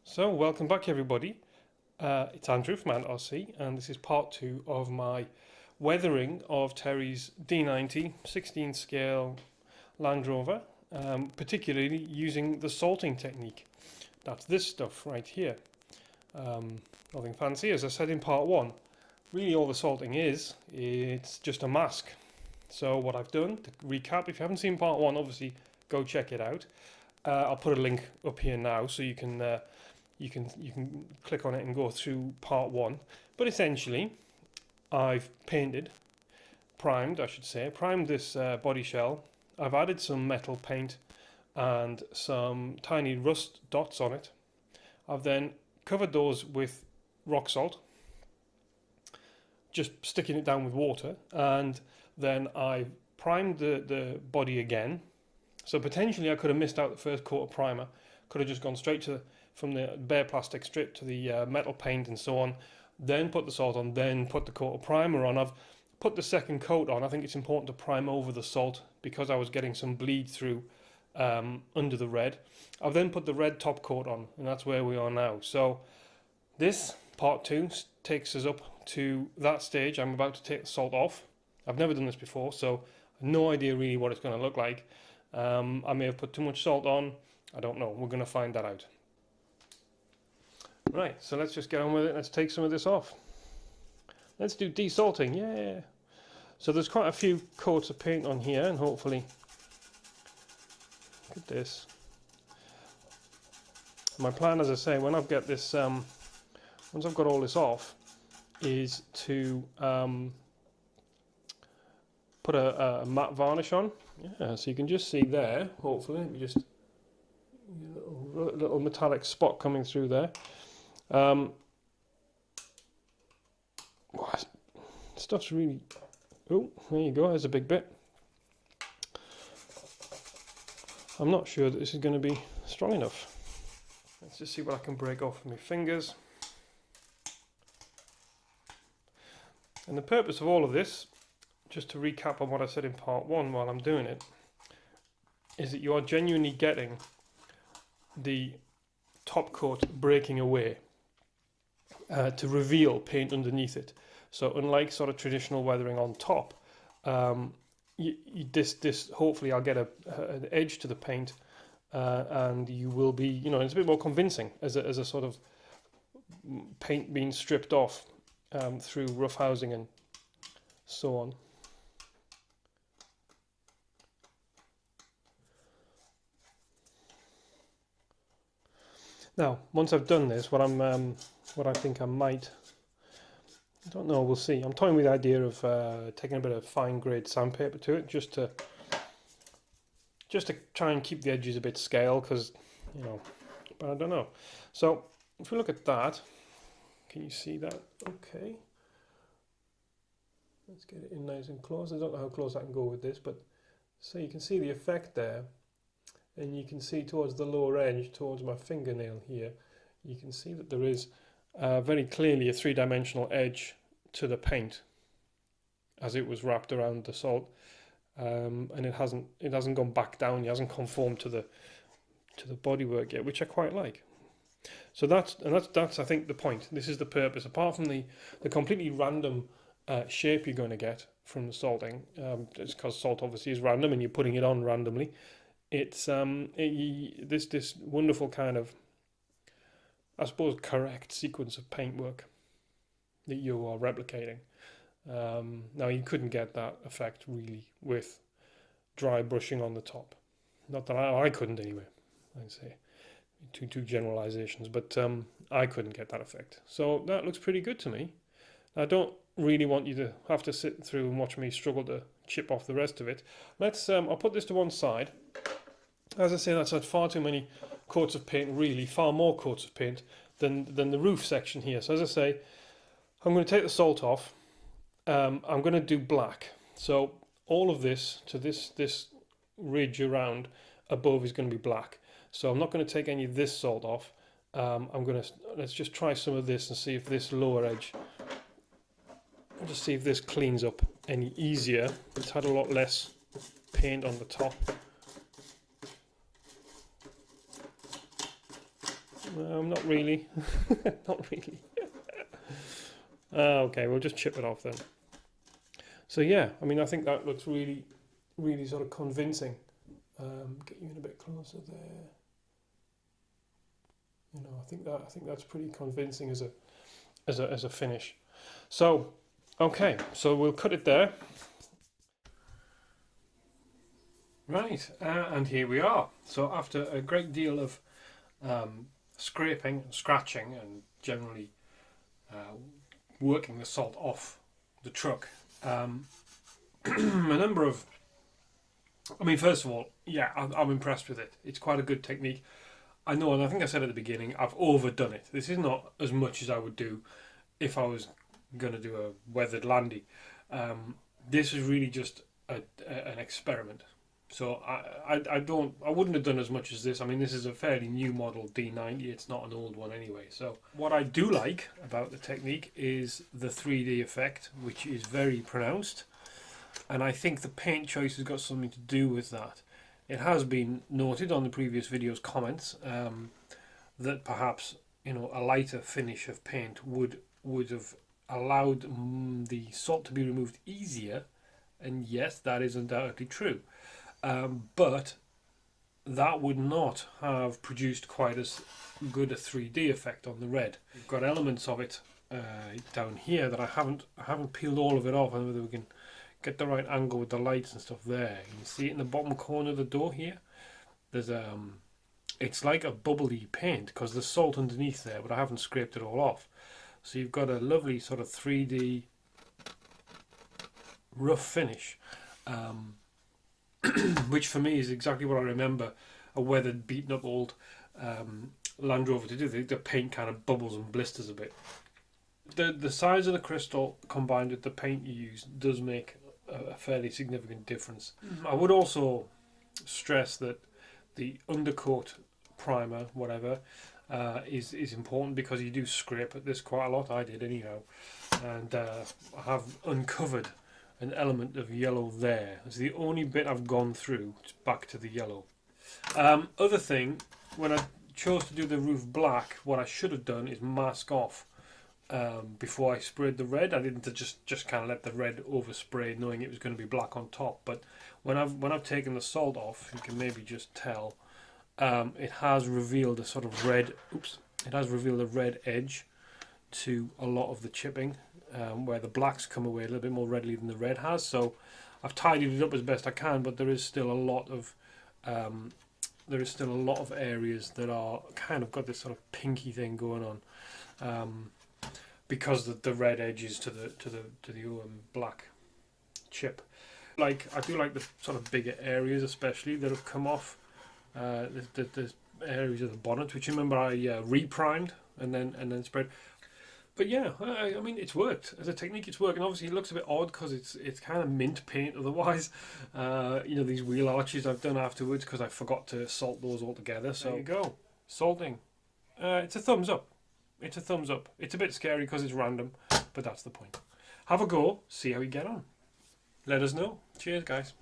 So, welcome back everybody. It's Andrew from MN-90 and this is part 2 of my weathering of Terry's D90 16 scale Land Rover, particularly using the salting technique. That's this stuff right here. Nothing fancy, as I said in part 1. Really all the salting is, it's just a mask. So what I've done, to recap, if you haven't seen part 1, obviously go check it out. I'll put a link up here now so you can click on it and go through part 1. But essentially, I've primed this body shell. I've added some metal paint and some tiny rust dots on it. I've then covered those with rock salt, just sticking it down with water, and then I primed the body again. So potentially I could have missed out the first coat of primer, could have just gone straight from the bare plastic strip to the metal paint and so on, then put the salt on, then put the coat of primer on. I've put the second coat on. I think it's important to prime over the salt because I was getting some bleed through under the red. I've then put the red top coat on, and that's where we are now. So this part 2 takes us up to that stage. I'm about to take the salt off. I've never done this before, so I have no idea really what it's going to look like. I may have put too much salt on. I don't know. We're going to find that out. Right, so let's just get on with it. Let's take some of this off. Let's do desalting. Yeah. So there's quite a few coats of paint on here, and hopefully, look at this. My plan, as I say, when I've got this, once I've got all this off, is to put a matte varnish on. Yeah, so you can just see there. Hopefully, let me just little metallic spot coming through there. Stuff's really. Oh, there you go. There's a big bit. I'm not sure that this is going to be strong enough. Let's just see what I can break off with my fingers. And the purpose of all of this, just to recap on what I said in part 1 while I'm doing it, is that you are genuinely getting the top coat breaking away to reveal paint underneath it. So unlike sort of traditional weathering on top, this hopefully I'll get an edge to the paint, and you will be, it's a bit more convincing as a sort of paint being stripped off through rough housing and so on. Now, once I've done this, what I think I might, I don't know, we'll see. I'm toying with the idea of taking a bit of fine grade sandpaper to it, just to try and keep the edges a bit scale, because but I don't know. So if we look at that, can you see that? Okay. Let's get it in nice and close. I don't know how close I can go with this, but so you can see the effect there. And you can see towards the lower edge, towards my fingernail here, you can see that there is very clearly a three-dimensional edge to the paint as it was wrapped around the salt, and it hasn't gone back down. It hasn't conformed to the bodywork yet, which I quite like. So that's I think the point. This is the purpose. Apart from the completely random shape you're going to get from the salting, it's because salt obviously is random and you're putting it on randomly. It's this wonderful kind of, I suppose, correct sequence of paintwork that you are replicating. Now you couldn't get that effect really with dry brushing on the top. Not that I couldn't anyway. I'd say two generalizations, but I couldn't get that effect. So that looks pretty good to me. I don't really want you to have to sit through and watch me struggle to chip off the rest of it. Let's. I'll put this to one side. As I say, that's had far too many coats of paint, really, far more coats of paint than the roof section here. So as I say, I'm going to take the salt off. I'm going to do black. So all of this to this ridge around above is going to be black. So I'm not going to take any of this salt off. Let's just try some of this and see if this lower edge, I'll just see if this cleans up any easier. It's had a lot less paint on the top. Not really. Not really. Okay, we'll just chip it off then. So yeah, I mean, I think that looks really, really sort of convincing. Get you in a bit closer there. You know, I think that's pretty convincing as a finish. So, okay, so we'll cut it there. Right, and here we are. So after a great deal of scraping and scratching and generally working the salt off the truck, a number of, I mean, first of all, yeah, I'm impressed with it. It's quite a good technique. I know, and I think I said at the beginning, I've overdone it. This is not as much as I would do if I was going to do a weathered landy. This is really just an experiment. So I wouldn't have done as much as this. I mean, this is a fairly new model D90. It's not an old one anyway. So what I do like about the technique is the 3D effect, which is very pronounced. And I think the paint choice has got something to do with that. It has been noted on the previous video's comments that perhaps, you know, a lighter finish of paint would have allowed the salt to be removed easier, and yes, that is undoubtedly true. But that would not have produced quite as good a 3D effect on the red. We've got elements of it down here that I haven't peeled all of it off, and whether we can get the right angle with the lights and stuff there. You can see it in the bottom corner of the door here. There's it's like a bubbly paint because there's salt underneath there, but I haven't scraped it all off. So you've got a lovely sort of 3D rough finish, which for me is exactly what I remember a weathered, beaten up old Land Rover to do. The paint kind of bubbles and blisters a bit. The size of the crystal combined with the paint you use does make a fairly significant difference. I would also stress that the undercoat primer, whatever, is important because you do scrape at this quite a lot. I did anyhow, and I have uncovered an element of yellow there. It's the only bit I've gone through back to the yellow. Other thing, when I chose to do the roof black, what I should have done is mask off before I sprayed the red. I didn't just kind of let the red overspray, knowing it was going to be black on top. But when I've taken the salt off, you can maybe just tell it has revealed a sort of red. Oops! It has revealed a red edge to a lot of the chipping, where the blacks come away a little bit more readily than the red has. So I've tidied it up as best I can, but there is still a lot of areas that are kind of got this sort of pinky thing going on. Because the red edges to the black chip. Like, I do like the sort of bigger areas, especially that have come off. There's areas of the bonnet, which, remember, I reprimed and then sprayed. But yeah, I mean, it's worked as a technique. It's working. Obviously, it looks a bit odd because it's kind of mint paint. Otherwise, you know, these wheel arches I've done afterwards because I forgot to salt those all together. So there you go, salting. It's a thumbs up. It's a thumbs up. It's a bit scary because it's random, but that's the point. Have a go, see how you get on. Let us know. Cheers, guys.